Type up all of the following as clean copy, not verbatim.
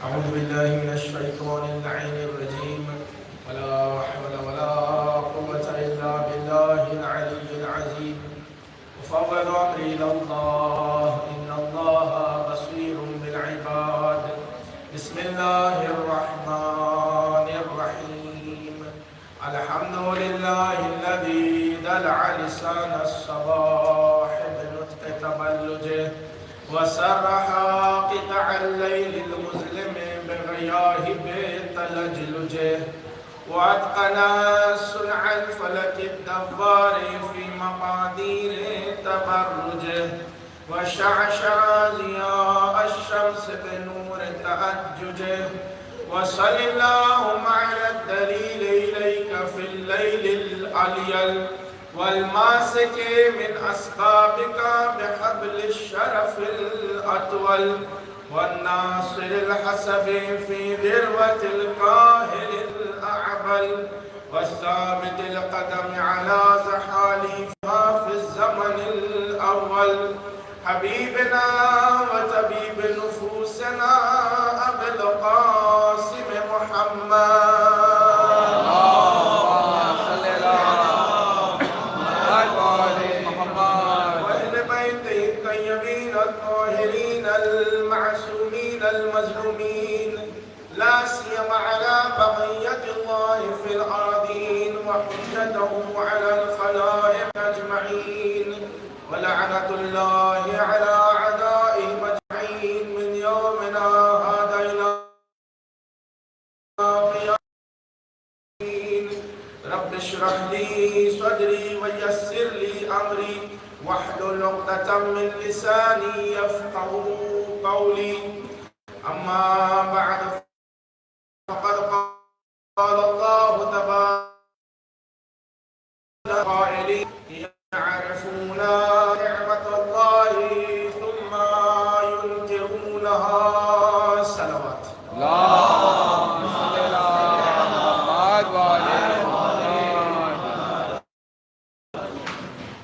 أعوذ بالله من الشيطان اللعين الرجيم ولا حول ولا قوة إلا بالله العلي العظيم وفوض أمري إلى الله إن الله بصير بالعباد بسم الله الرحمن الرحيم الحمد لله الذي دلع لسان الصباح بنطق تبلجه وسرح قطع الليل المظلم بغياهب تلجلجه واتقن صنع الفلك الدبار في مقادير تبرجه وشعشع ضياء الشمس بنور تأججه وصل اللهم على الدليل إليك في الليل الأليل والماسك من أسبابك بحبل الشرف الأطول والناصر الحسب في ذروة القاهر الأعبل والثابت القدم على زحاليفها في الزمن الأول حبيبنا وطبيب نفوسنا أبي القاسم محمد المعصومين المظلومين لا سيما على بقية الله في الأرضين وحجته على الخلائق أجمعين ولعنة الله على أعدائهم أجمعين من يومنا هذا إلى قيام. رب اشرح لي صدري ويسر لي أمري واحلل عقدة من لساني يفقهوا قولي أما بعد فقد قال الله تبارك قائلين يعرفون نعمة الله ثم ينكرونها صلوات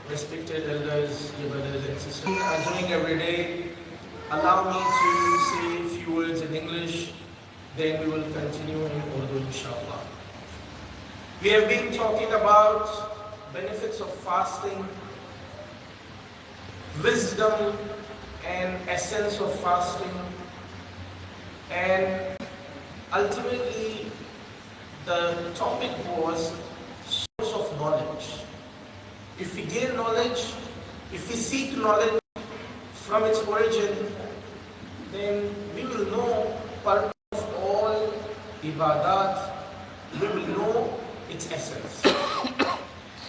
Respected elders, dear brothers and sisters, I'm doing every day. Allow me to say a few words in English, then we will continue in Urdu, inshallah. We have been talking about benefits of fasting, wisdom and essence of fasting, and ultimately the topic was source of knowledge. If we gain knowledge, if we seek knowledge from its origin, then we will know purpose of all ibadat, we will know its essence.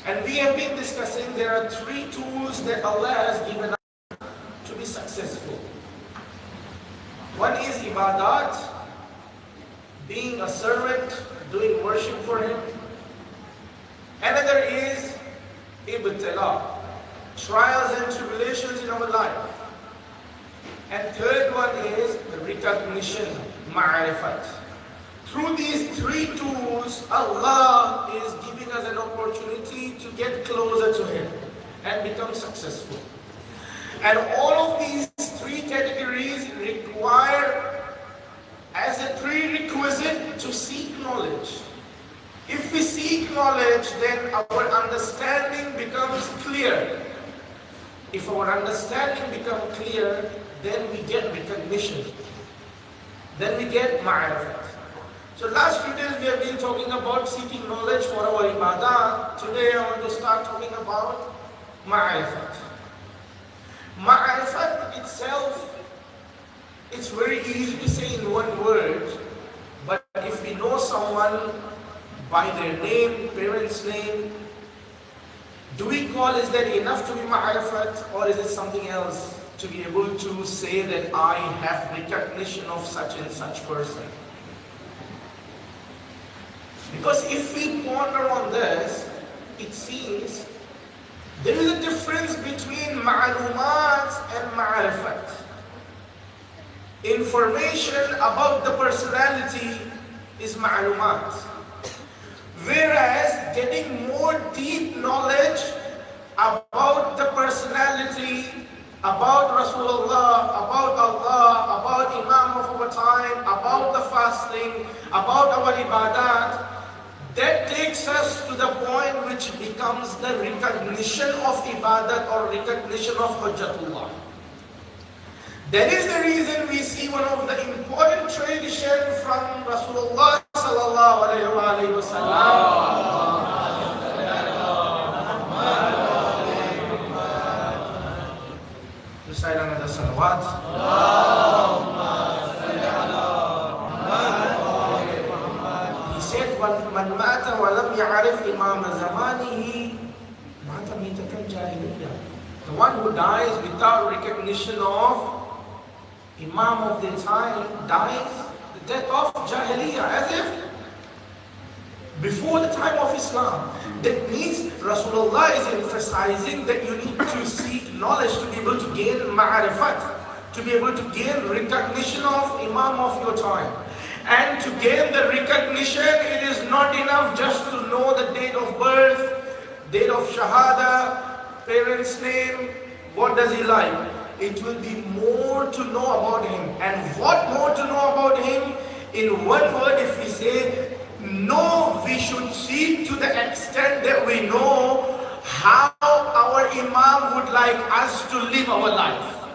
And we have been discussing there are three tools that Allah has given us to be successful. One is ibadat, being a servant, doing worship for Him. Another is ibtila, trials and tribulations in our life. And third one is the recognition, ma'rifat. Through these three tools, Allah is giving us an opportunity to get closer to Him and become successful. And all of these three categories require as a prerequisite to seek knowledge. If we seek knowledge, then our understanding becomes clear. If our understanding becomes clear, then we get recognition. Then we get ma'rifat. So last few days we have been talking about seeking knowledge for our ibadah. Today I want to start talking about ma'rifat. Ma'rifat itself, it's very easy to say in one word, but if we know someone by their name, parents' name, do we call, is that enough to be ma'rifat, or is it something else to be able to say that I have recognition of such and such person? Because if we ponder on this, it seems there is a difference between ma'lumat and ma'rifat. Information about the personality is ma'lumat. Whereas getting more deep knowledge about the personality, about Rasulullah, about Allah, about Imam of our time, about the fasting, about our ibadat, that takes us to the point which becomes the recognition of ibadat or recognition of Hujjatullah. That is the reason we see one of the important traditions from Rasulullah sallallahu alayhi wa sallam. Recite another salawat. He said, "Man mata wa lam ya'rif imam zamanihi, mata mitatan jahiliyyah." The one who dies without recognition of Imam of the time dies the death of Jahiliyyah, as if before the time of Islam. That means Rasulullah is emphasizing that you need to seek knowledge to be able to gain ma'rifat, to be able to gain recognition of Imam of your time. And to gain the recognition, it is not enough just to know the date of birth, date of Shahada, parents' name, what does he like. It will be more to know about him. And what more to know about him? In one word, if we say, no, we should see to the extent that we know how our Imam would like us to live our life.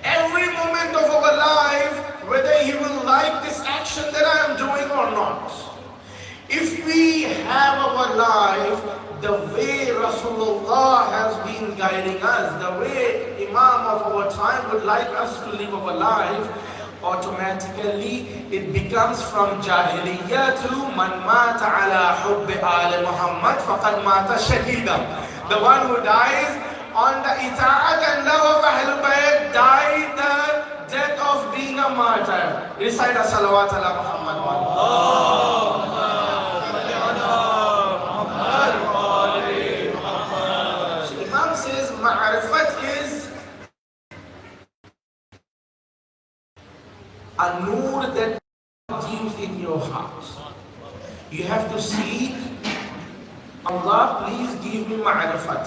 Every moment of our life, whether he will like this action that I am doing or not. If we have our life the way Rasulullah has been guiding us, the way Imam of our time would like us to live our life, automatically it becomes from Jahiliyyah to man mata ala hubbi ala Muhammad faqad mata shahida. The one who dies on the ita'at and love of Ahlul Bayt died the death of being a martyr. Recite a salawat ala Muhammad. Ma'rifat is a nur that gives in your heart. You have to seek, Allah, please give me ma'rifat,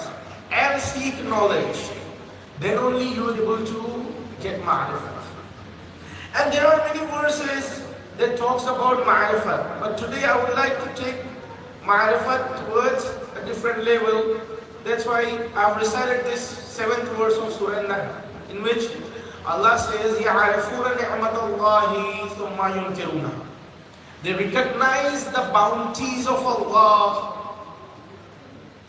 and seek knowledge. Then only you will be able to get ma'rifat. And there are many verses that talks about ma'rifat. But today I would like to take ma'rifat towards a different level. That's why I've recited this 7th verse of Surah An-Nahl, in which Allah says, يَعْرِفُونَ نِعْمَةَ اللَّهِ ثُمَّ يُنْكِرُونَهَا. They recognize the bounties of Allah,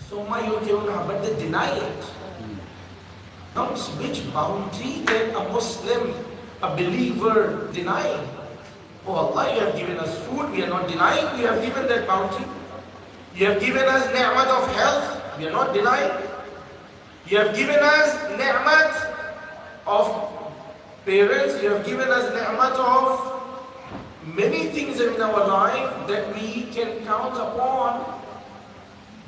ثُمَّ يُنْكِرُونَهَا, but they deny it. Now, which bounty that a Muslim, a believer, denying? Oh Allah, you have given us food, we are not denying, we have given that bounty. You have given us ni'mat of health, we are not denying. You have given us ni'mat of parents, you have given us ni'mat of many things in our life that we can count upon,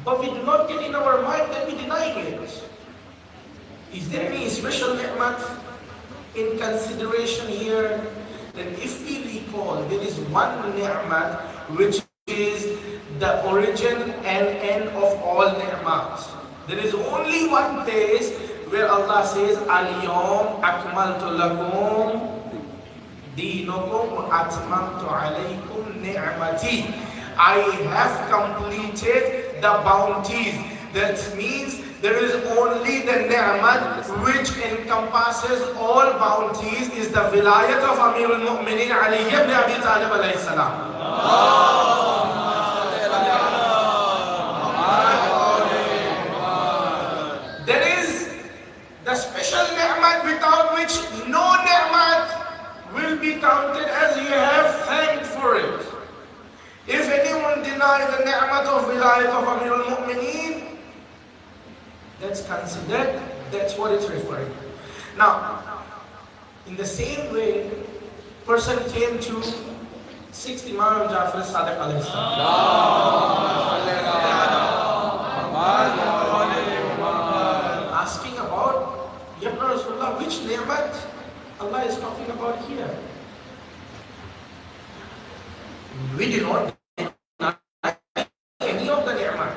but we do not get in our mind that we deny it. Is there any special ni'mat in consideration here? Then if we recall, there is one ni'mat which is the origin and end of all ni'mat. There is only one place where Allah says, Al-Yawm akmaltu lakum deenukum wa atmamtu alaykum ni'mati. I have completed the bounties. That means there is only the ni'mat which encompasses all bounties is the vilayat of Amir al-Mu'minin Ali ibn Abi Talib alayhi salam. The special ni'mat without which no ni'mat will be counted as you have thanked for it. If anyone denies the ni'mat of wilayat of Amir al-Mu'mineen, that's considered, that's what it's referring. Now, in the same way, person came to 6th Imam Ja'far as-Sadiq alayhi salam, asking about, Ya Rasulullah, which ni'mat Allah is talking about here? We do not deny any of the ni'mat.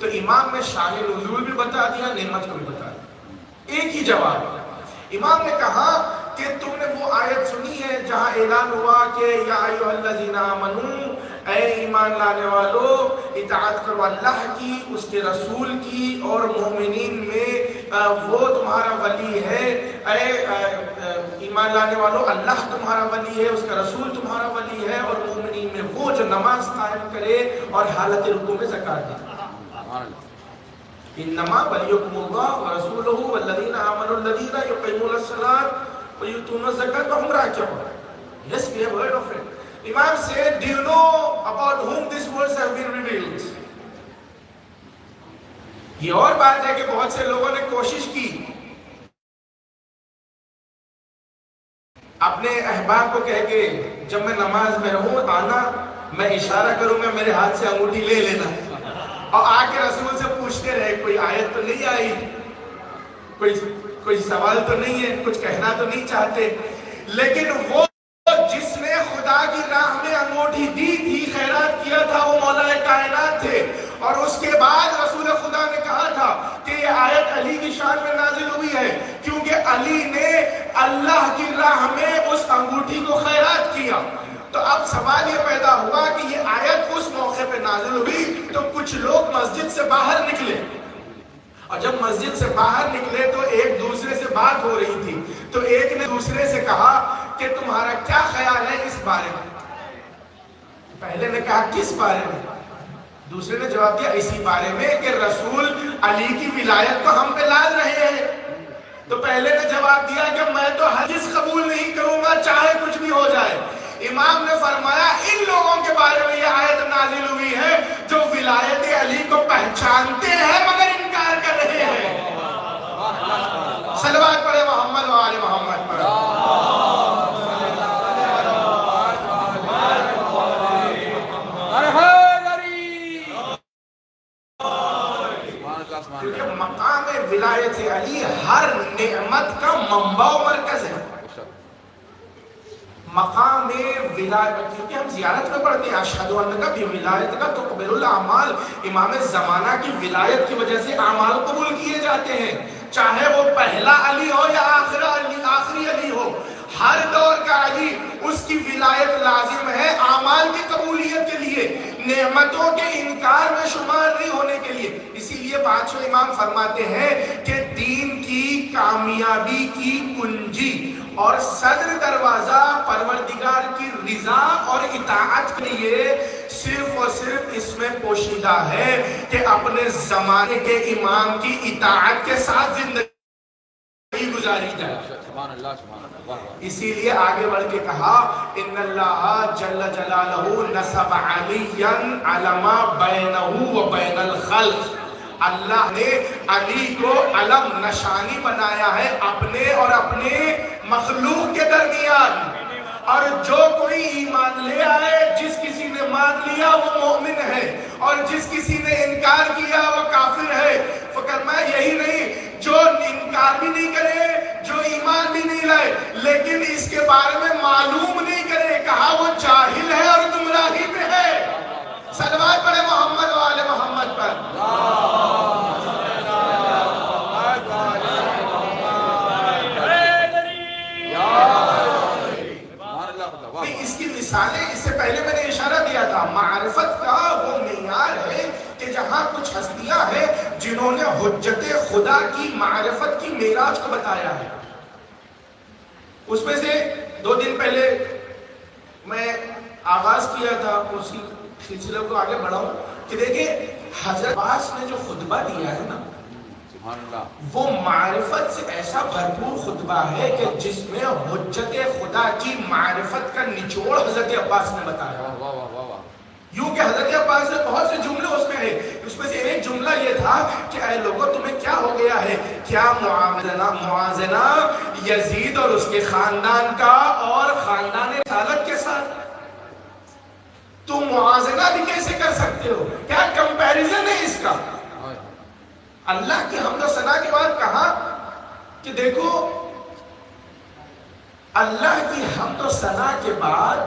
تو امام نے شان نزول بھی بتا دیا، نعمت کو بھی بتا دیا، ایک ہی جواب۔ امام نے کہا کہ تم نے وہ آیت سنی ہے جہاں اعلان ہوا کہ یا ایھا الذین آمنو، اے ایمان لانے والو اطاعت کرو اللہ کی، اس کے رسول کی، اور مومنین میں وہ تمہارا ولی ہے۔ اے ایمان لانے والو اللہ تمہارا ولی ہے، اس کا رسول تمہارا ولی ہے، اور مومنین میں وہ جو نماز قائم کرے اور حالت رکوع میں زکوٰۃ دے۔ انما ولیکم اللہ ورسولہ والذین آمنوا الذین یقیمون الصلاۃ ویؤتون الزکاۃ وہم راکعون۔ Yes, we have heard of it. Imam said, do you know about whom these words have been revealed? یہ اور بات ہے کہ بہت سے لوگوں نے کوشش کی اپنے احباب کو کہہ کے جب میں نماز میں رہوں آنا، میں اشارہ کروں گا میرے ہاتھ سے انگوٹھی لے لینا، اور آ کے رسول سے پوچھتے رہے کوئی آیت تو نہیں آئی، کوئی سوال تو نہیں ہے، کچھ کہنا تو نہیں چاہتے۔ لیکن وہ جس نے خدا کی راہ میں انگوٹھی دی تھی، خیرات کیا تھا، وہ مولا کائنات تھے، اور اس کے بعد رسول خدا نے کہا تھا کہ یہ آیت علی کی شان میں نازل ہوئی ہے کیونکہ علی نے اللہ کی راہ میں اس انگوٹھی کو خیرات کیا۔ تو اب سوال یہ پیدا ہوا کہ یہ آیت اس موقع پہ نازل ہوئی تو کچھ لوگ مسجد سے باہر نکلے، اور جب مسجد سے باہر نکلے تو ایک دوسرے سے بات ہو رہی تھی، تو ایک نے دوسرے سے کہا کہ تمہارا کیا خیال ہے اس بارے میں؟ پہلے نے کہا کس بارے میں؟ دوسرے نے جواب دیا اسی بارے میں کہ رسول علی کی ولایت کو ہم پہ لاد رہے ہیں۔ تو پہلے نے جواب دیا کہ میں تو ہرگز قبول نہیں کروں گا چاہے کچھ بھی ہو جائے۔ امام نے فرمایا ان لوگوں کے بارے میں یہ آیت نازل ہوئی ہے جو ولایت علی کو پہچانتے ہیں مگر انکار کر رہے ہیں۔ صلوات پڑھے محمد و آل محمد پر۔ کیونکہ مقام ولایت علی ہر نعمت کا منبع و مرکز ہے۔ مقام ولایت، کیونکہ ہم زیارت میں پڑھتے ہیں اشہد انک بولایتک تقبل الاعمال، امام زمانہ کی ولایت کی وجہ سے اعمال قبول کیے جاتے ہیں، چاہے وہ پہلا علی ہو یا آخری علی ہو، ہر دور کا علی اس کی ولایت لازم ہے اعمال کی قبولیت کے لیے، نعمتوں کے انکار میں شمار نہیں ہونے کے لیے۔ اسی لیے پانچویں امام فرماتے ہیں کہ دین کی کامیابی کی کنجی اور صدر دروازہ پروردگار کی رضا اور اطاعت کے لیے صرف اور صرف اس میں پوشیدہ ہے کہ اپنے زمانے کے امام کی اطاعت کے ساتھ زندگی گزاری جائے۔ اسی لیے آگے بڑھ کے کہا ان اللہ جل جلالہ نصب علیا علما بینہ و بین الخلق، اللہ نے علی کو علم نشانی بنایا ہے اپنے اور اپنے مخلوق کے درمیان، اور جو کوئی ایمان لے آئے، جس کسی نے مان لیا وہ مومن ہے، اور جس کسی نے انکار کیا وہ کافر ہے۔ فرمایا یہی نہیں، جو انکار بھی نہیں کرے، جو ایمان بھی نہیں لائے لیکن اس کے بارے میں معلوم نہیں کرے، کہا وہ جاہل ہے اور گمراہی پہ ہے۔ صلوات پڑھے محمد و آل محمد پر۔ اس کی مثالیں اس سے پہلے میں نے اشارہ دیا تھا، معرفت کا وہ معیار ہے کہ جہاں کچھ ہستیاں ہیں جنہوں نے حجت خدا کی معرفت کی معراج کو بتایا ہے۔ اس میں سے 2 دن پہلے میں آغاز کیا تھا، اسی سلسلے کو آگے بڑھاؤں کہ دیکھیں حضرت عباس نے جو خطبہ دیا ہے نا، وہ معرفت سے ایسا بھرپور خطبہ ہے کہ جس میں حجت خدا کی معرفت کا نچوڑ حضرت عباس نے بتایا۔ یوں کہ حضرت عباس نے بہت سے جملے اس میں ہیں، اس میں سے ایک جملہ یہ تھا کہ اے لوگوں تمہیں کیا ہو گیا ہے، کیا موازنہ یزید اور اس کے خاندان کا اور خاندان رسالت کے ساتھ تم موازنہ بھی کیسے کر سکتے ہو؟ کیا کمپیریزن ہے اس کا؟ اللہ کی حمد و ثنا کے بعد کہا کہ دیکھو اللہ کی حمد و ثنا کے بعد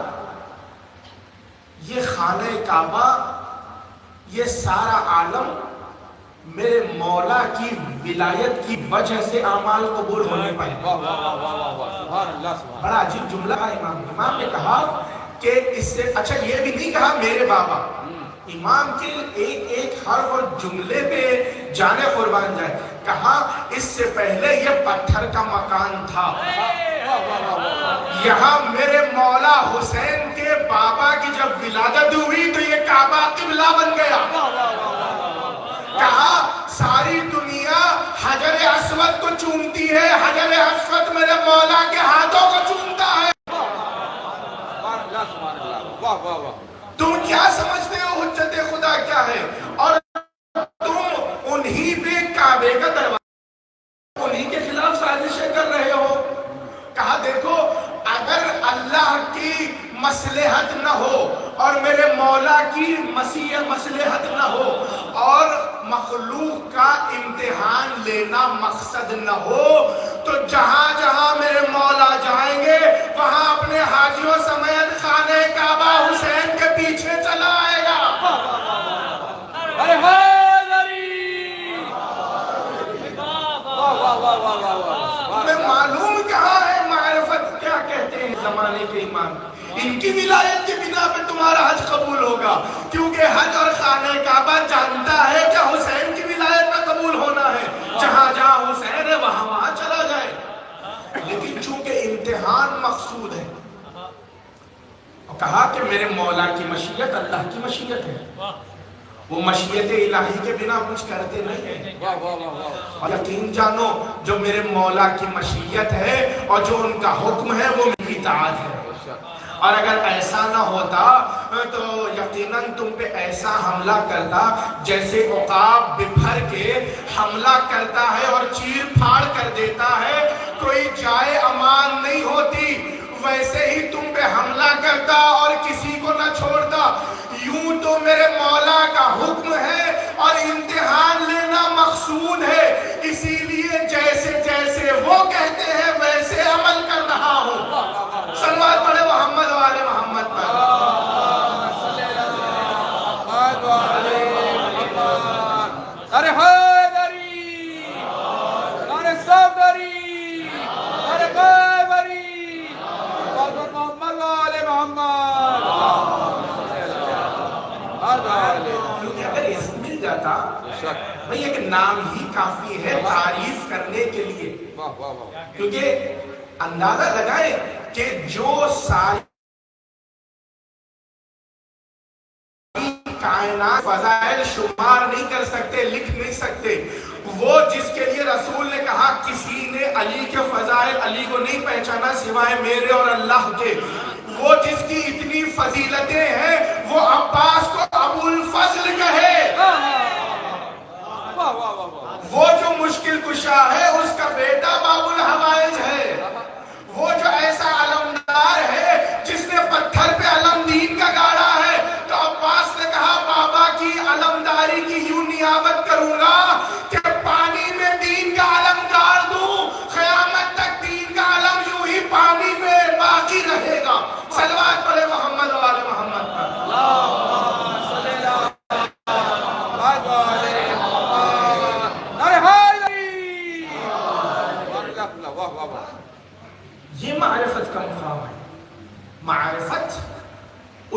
یہ خانہ کعبہ، یہ سارا عالم میرے مولا کی ولایت کی وجہ سے اعمال قبول ہونے پائے. بڑا عجیب جملہ ہے. امام نے کہا کہ اس سے اچھا یہ بھی نہیں کہا میرے بابا. امام کے ایک ایک حرف اور جملے پہ جانے قربان جائے. کہا اس سے پہلے یہ پتھر کا مکان تھا, یہاں میرے مولا حسین کے بابا کی جب ولادت ہوئی تو یہ کعبہ قبلہ بن گیا. کہا ساری دنیا حجر اسود کو چومتی ہے, حجر اسود میرے مولا کے ہاتھوں کو چومتا ہے. تم کیا سمجھتے ہو حجت خدا کیا ہے؟ اور تم انہی پہ کعبے کا دروازہ, انہی کے خلاف سازشیں کر رہے ہو. کہا دیکھو اگر اللہ کی مصلحت نہ ہو اور میرے مولا کی مصلحت نہ ہو اور مخلوق کا امتحان لینا مقصد نہ ہو تو جہاں جہاں میرے مولا جائیں گے وہاں اپنے حاجیوں سمیت خانہ کعبہ حسین کے پیچھے چلا آئے گا. تمہیں معلوم کہاں ہے معرفت کیا کہتے ہیں زمانے کے امام. ان کی ولایت کی بنا پہ تمہارا حج قبول ہوگا, کیونکہ حج اور خانہ کعبہ جانتا ہے کہ حسین کی ولایت میں قبول ہونا ہے. جہاں جہاں حسین ہے وہاں وہاں چلا جائے. لیکن چونکہ امتحان مقصود ہے, کہا کہ میرے مولا کی مشیت اللہ کی مشیت ہے, وہ مشیت الہی کے بنا کچھ کرتے نہیں ہیں. اور یقین جانو جو میرے مولا کی مشیت ہے اور جو ان کا حکم ہے وہ میری اطاعت ہے. اور اگر ایسا نہ ہوتا تو یقیناً تم پہ ایسا حملہ کرتا جیسے عقاب بپھر کے حملہ کرتا ہے اور چیر پھاڑ کر دیتا ہے, کوئی جائے امان نہیں ہوتی, ویسے ہی تم پہ حملہ کرتا اور کسی کو نہ چھوڑتا. یوں تو میرے مولا کا حکم ہے اور امتحان لینا مقصود ہے, اسی لیے جیسے جیسے وہ کہتے ہیں ویسے عمل کر رہا ہوں. صلوات پڑھے محمد والے محمد پر. ارے حیدری, ارے صبری, ارے قیبری, محمد والے محمد. کیونکہ اگر اسم مل جاتا بھئی ایک نام ہی کافی ہے تعریف کرنے کے لیے. کیونکہ اندازہ لگائیں کہ جو ساری کائنات فضائل شمار نہیں کر سکتے, لکھ نہیں سکتے, وہ جس کے لیے رسول نے کہا کسی نے علی کے فضائل علی کو نہیں پہچانا سوائے میرے اور اللہ کے, وہ جس کی اتنی فضیلتیں ہیں وہ عباس کو ابو الفضل کہے, وہ جو مشکل کشا ہے اس کا بیٹا باب الحوائج ہے, وہ جو ایسا علمدار ہے جس نے پتھر پہ علم دین کا گاڑا ہے, تو عباس نے کہا بابا کی علمداری کی یوں نیابت کروں گا کہ پانی میں دین کا علم گاڑ دوں, قیامت تک دین کا علم یوں ہی پانی میں باقی رہے گا. صلوات پڑھے محمد والے محمد پر. یہ معرفت کا مقام ہے. معرفت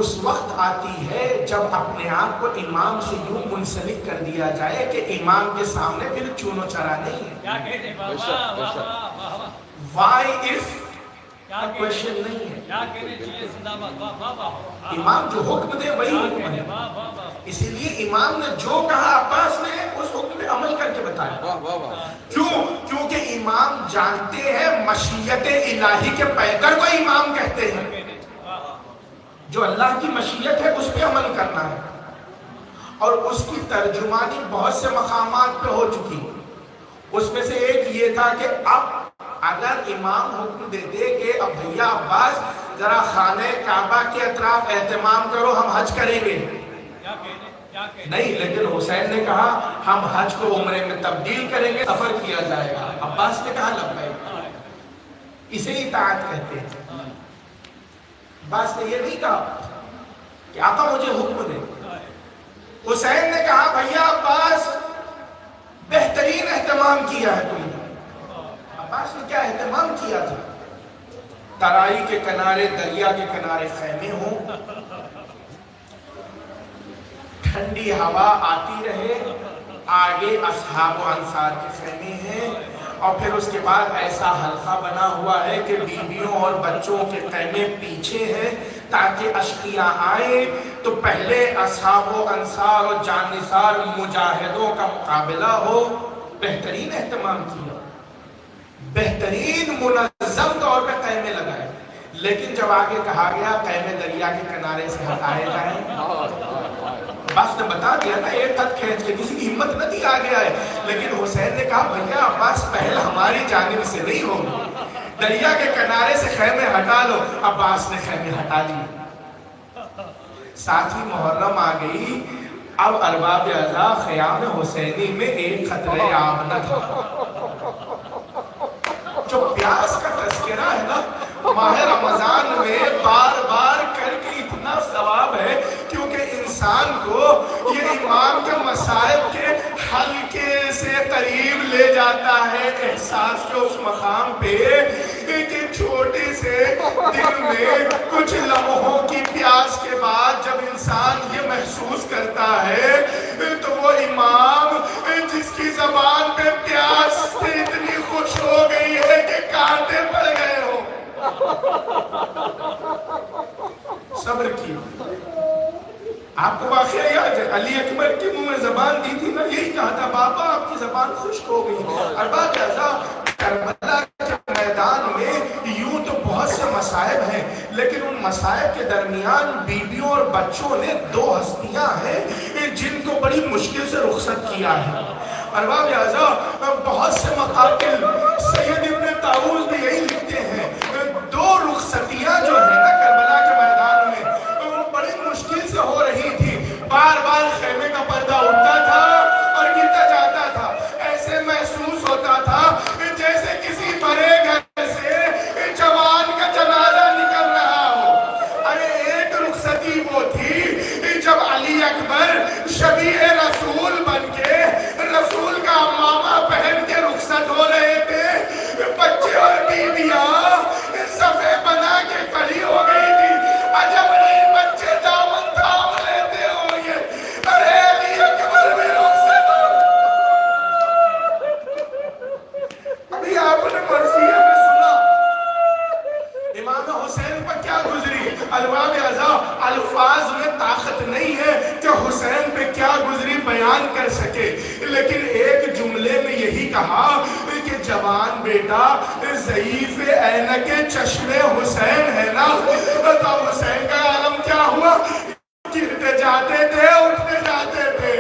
اس وقت آتی ہے جب اپنے آپ کو امام سے یوں منسلک کر دیا جائے کہ امام کے سامنے پھر چونو چرا نہیں ہے. وائی اف کا کوشچن نہیں ہے. امام جو حکم دے وہی حکم ہے, اسی لیے امام نے جو کہا عباس نے اس حکم پہ عمل کر کے بتایا. کیوں؟ کیونکہ امام جانتے ہیں مشیت الہی کے پیکر کو امام کہتے ہیں. جو اللہ کی مشیت ہے اس پہ عمل کرنا ہے, اور اس کی ترجمانی بہت سے مقامات پہ ہو چکی. اس میں سے ایک یہ تھا کہ اب اگر امام حکم دے دے کہ اب بھیا عباس ذرا خانہ کعبہ کے اطراف اہتمام کرو, ہم حج کریں گے, نہیں, لیکن حسین نے کہا ہم حج کو عمرے میں تبدیل کریں گے, سفر کیا جائے گا. عباس نے کہا لبیک. اسے اطاعت کہتے ہیں. عباس نے یہ نہیں کہا کہ آقا مجھے حکم دے. حسین نے کہا بھیا عباس اہتمام کیا ہے تم نے؟ عباس نے کیا اہتمام کیا تھا؟ ترائی کے کنارے، دریا کے کنارے خیمے ہوں، ٹھنڈی ہوا آتی رہے، آگے اصحاب و انصار کے خیمے ہیں، اور پھر اس کے بعد ایسا حلقہ بنا ہوا ہے کہ بیویوں اور بچوں کے خیمے پیچھے ہیں تاکہ اشقیاء آئے تو پہلے اصحاب و انصار اور جانثار مجاہدوں کا مقابلہ ہو۔ بہترین اہتمام کیا، بہترین منظم طور پہ خیمے لگائے، لیکن جب آگے کہا گیا خیمے دریا کے کنارے سے ہٹائے جائیں، عباس نے بتا دیا نا ایک خط کھینچ کے، کسی کی ہمت نہ تھی آگے آئے، لیکن حسین نے کہا بھیا عباس پہل ہماری جانب سے نہیں ہوگی، دریا کے کنارے سے خیمے ہٹا لو۔ عباس نے خیمے ہٹا دیے، ساتھ ہی محرم آ گئی۔ اب ارباب اعضاء خیام حسینی میں ایک خطرے آب نہ تھا۔ جو پیاس کا تذکرہ ہے نا ماہ رمضان میں بار بار کر کے اتنا ثواب ہے، کیونکہ انسان کو یہ امام کے مصائب کے حلقے سے قریب لے جاتا ہے، احساس کے اس مقام پہ کہ چھوٹے سے دل میں کچھ لمحوں کی پیاس کے بعد جب انسان یہ محسوس کرتا ہے تو وہ امام جس کی زبان پہ پیاس سے اتنی خوش ہو گئی ہے کہ کانٹے پڑ گئے ہو، صبر کیا۔ آپ کو واقعہ یاد ہے علی اکبر کے منہ میں زبان دی تھی نا، یہی کہا تھا بابا آپ کی زبان خشک ہو گئی۔ ارباب اعضاء کربلا کے میدان میں یوں تو بہت سے مصائب ہیں، لیکن ان مصائب کے درمیان بیویوں اور بچوں نے دو ہستیاں ہیں جن کو بڑی مشکل سے رخصت کیا ہے۔ ارباب اعضاء بہت سے مقاتل سید ابن طاووس بھی یہی لکھتے ہیں، دو رخصتیاں جو ہیں نا کربلا کے میدان میں وہ بڑی مشکل سے ہو رہی تھی، بار بار خیمے کا پردہ اٹھتا تھا اور گرتا جاتا تھا، ایسے محسوس ہوتا تھا جیسے کسی بڑے گھر سے جوان کا جنازہ نکل رہا ہو۔ ارے ایک رخصتی وہ تھی جب علی اکبر شبیہ رسول بن کے رسول کا امامہ پہن کے رخصت ہو رہے تھے، بچے اور بیویاں صفے بنا کے کھڑی ہو گئی تھی، عجب نہیں بچے دامن تھام لیتے ہوں گے، ارے علی اکبر میں رخصت ہو۔ ابھی آپ نے مرثیہ میں سنا امام حسین پر کیا گزری۔ ارباب اعضاء الفاظ میں طاقت نہیں ہے کہ حسین پہ کیا گزری بیان کر سکے، لیکن ایک جملے میں یہی کہا کہ جوان بیٹا ضعیف عینک چشم حسین ہے نا، تو حسین کا عالم کیا ہوا، گرتے جاتے تھے اٹھتے جاتے تھے،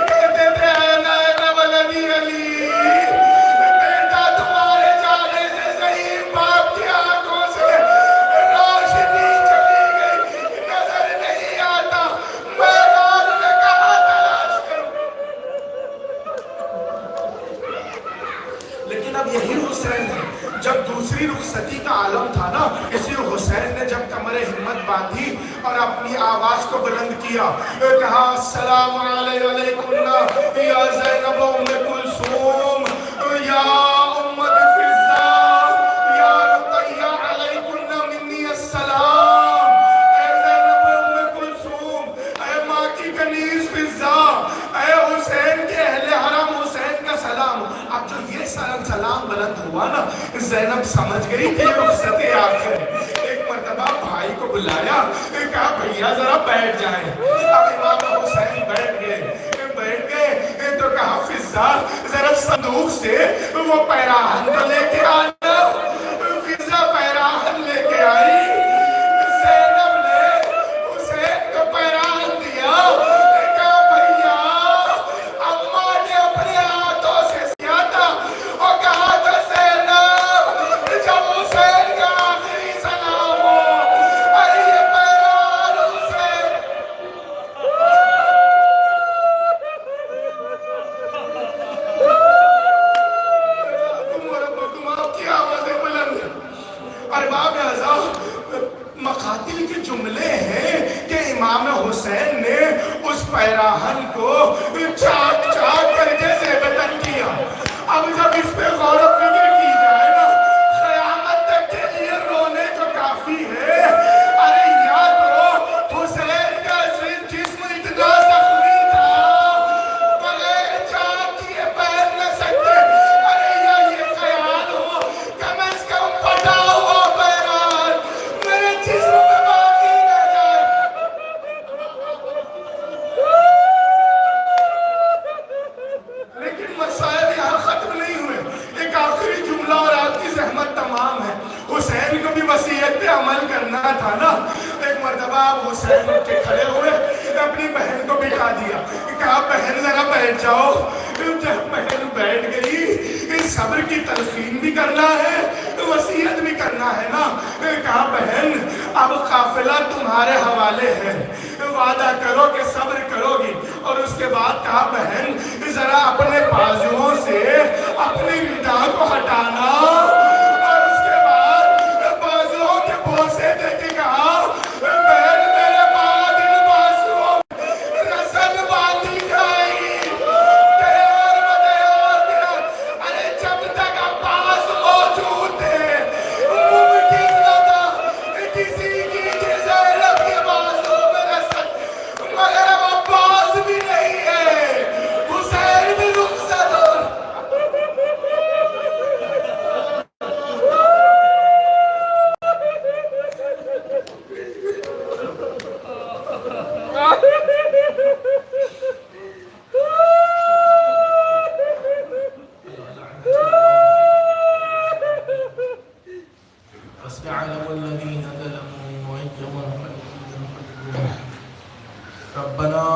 کہتے تھے این این ولدی علی، بیٹا تمہارے جانے سے ضعیف باپ کی آنکھوں سے روشنی چلی گئی، نظر نہیں آتا، میدان میں کہاں تلاش کروں۔ لیکن اب یہی حسین ہے، جب دوسری رخصتی کا عالم تھا نا، اسی حسین نے جب کمر ہمت باندھی اور اپنی آواز کو بلند کیا، کہا السلام علیکم یا زینب ام کلثوم یا امت فضہ یا رقیہ علیکم منی السلام، اے زینب ام کلثوم، اے ماں کی کنیز فضہ، اے حسین کے اہل حرم حسین کا سلام۔ اب جو یہ سلام بلند ہوا نا، زینب سمجھ گئی کہ رخصت آخر ہے، ایک مرتبہ بھائی کو بلایا، کہا بھیا ذرا بیٹھ جائیں۔ اب امام حسین بیٹھ گئے تو کہا فضہ ذرا صندوق سے وہ پیراہن تو لے کے آنا۔ فضہ پیراہن لے کے آئی، زینب نے حسین کو پیراہن دیا، کہا بھیا اماں نے اپنے ہاتھوں سے سیا تھا اور کہا تھا زینب جب حسین کا آخری سلام ہو، ارے یہ پیراہن حسین۔ تم آپ کی آوازیں بلند ہیں۔ ارباب اعضاء مقاتل کے جملے ہیں کہ امام حسین نے اس پیراہن کو چاک چاک کر کے زیبتن کیا۔ اب جب اس پہ غور و فکر کی جائے نا، قیامت تک کے لیے رونے تو کافی ہے۔ ارے یاد کرو حسین کا جسم اتنا زخمی تھا، بغیر جان کیے بیٹھ نہ سکتے۔ ارے یا یہ خیال ہو کم از کم پھٹا ہوا پیغام میرے جسم میں باقی رہ جائے۔ لیکن مسائل یہاں ختم نہیں ہوئے، ایک آخری جملہ اور آپ کی زحمت تمام ہے۔ حسین کو بھی وصیت پہ عمل کرنا تھا نا۔ ایک مرتبہ آپ حسین اٹھ کے کھڑے ہوئے، اپنی بہن کو بٹھا دیا، کہا بہن ذرا بیٹھ جاؤ۔ جب بہن بیٹھ گئی، صبر کی تلقین بھی کرنا ہے، وصیت بھی کرنا ہے نا۔ کہا بہن اب قافلہ تمہارے حوالے ہے، وعدہ کرو کہ صبر کرو گی۔ اور اس کے بعد کہا بہن ذرا اپنے بازوؤں سے اپنی ردا کو ہٹانا، اور اس کے بعد بازوؤں کے بوسے دے کے کہا بہن میرے بعد ان بازوؤں میں رسل باندھی جائے گی، تیار بدیار۔ ارے جب تک عباس موجود تھے ممکن نہ تھا کسی کی کہ زینب کے بازو میں رسل، مگر اب عباس بھی نہیں ہے، حسین بھی رخصت ہو۔ فَسَيَعْلَمُ الَّذِينَ ظَلَمُوا أَيَّ مُنقَلِبٍ رَبَّنَا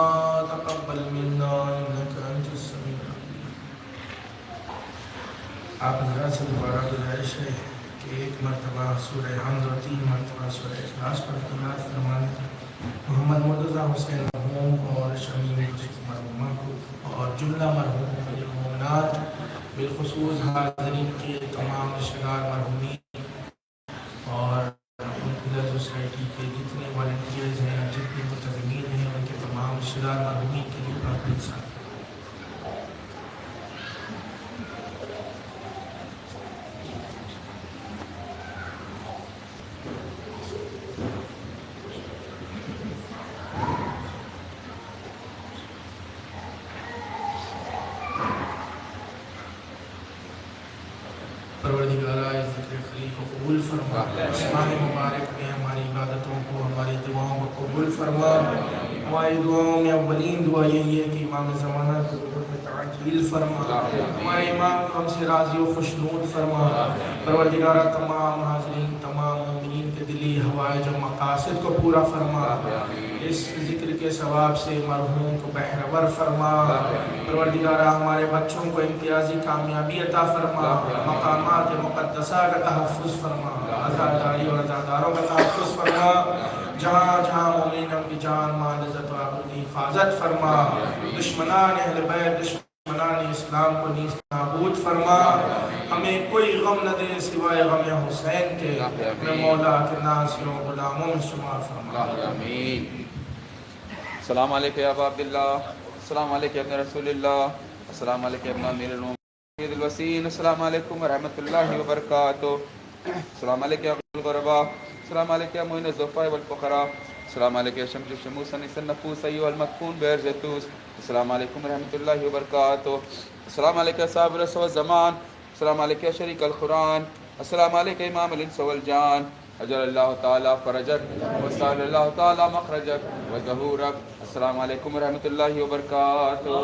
تَقَبَّلْ مِنَّا إِنَّكَ أَنْتَ السَّمِيعُ الْعَلِيمُ۔ آپ حضرات سے دوبارہ گزارش ہے کہ ایک مرتبہ سورہ حمد اور 3 مرتبہ سورہ اخلاص پڑھ کے یاد فرمانے محمد مرتضیٰ حسین مرحوم اور شمیم یوسف مرحومہ کو، اور جملہ مرحوم مومنات بالخصوص حاضرین کے تمام رشتہ دار مرحومین اور انقلاب سوسائٹی کے جتنے والنٹیئرز ہیں، جتنے متظمین ہیں، ان کے تمام رشتہ دار مرحومین کے لیے پرابلم ساتھ۔ پروردگارہ اس ذکر خلیل کو قبول فرما، اس ماہ مبارک میں ہماری عبادتوں کو، ہماری دعاؤں کو قبول فرما۔ ہماری دعاؤں میں اولین دعا یہی ہے کہ امام زمانہ کو قبول میں تعجیل فرما، ہمارے امام کو ہم سے راضی و خوشنود فرما۔ پروردگارہ تمام حاضرین، تمام مومنین کے دلی حوائج و مقاصد کو پورا فرما، اس ذکر کے ثواب سے مرحوم کو بہرور فرما۔ پروردگارہ ہمارے بچوں کو امتیازی کامیابی عطا فرما، مقامات مقدسہ کا تحفظ فرما، عزاداری اور عزاداروں کا تحفظ فرما، جہاں جہاں مومن کی جان مال عزت و آبرو کی حفاظت فرما، دشمنان اہل بیت، دشمنان اسلام کو نیز نابود فرما، ہمیں کوئی غم نہ دے سوائے غم حسین کے، اپنے مولا کے ناصروں غلاموں میں شمار فرما۔ السلام علیکم یا ابا عبداللہ، السلام علیکم ابن رسول اللہ، السلام علیکم ابن امیر المومنین سید الوسین، السلام علیکم ورحمۃ اللہ وبرکاتہ، السلام علیکم الغرباء، السلام علیکم معین الضعفاء والفقراء، السلام علیکم شمس الشموس انیس النفوس ایها المدفون بئر زیتوس، السلام علیکم ورحمۃ اللہ وبرکاتہ، السلام علیکم صاحب العصر والزمان، السلام علیکم شریک القرآن، السلام علیکم امام الانس والجان، اجل اللہ تعالی فرجک وسال اللہ تعالی مخرجک وظہورک، السلام علیکم ورحمۃ اللہ وبرکاتہ۔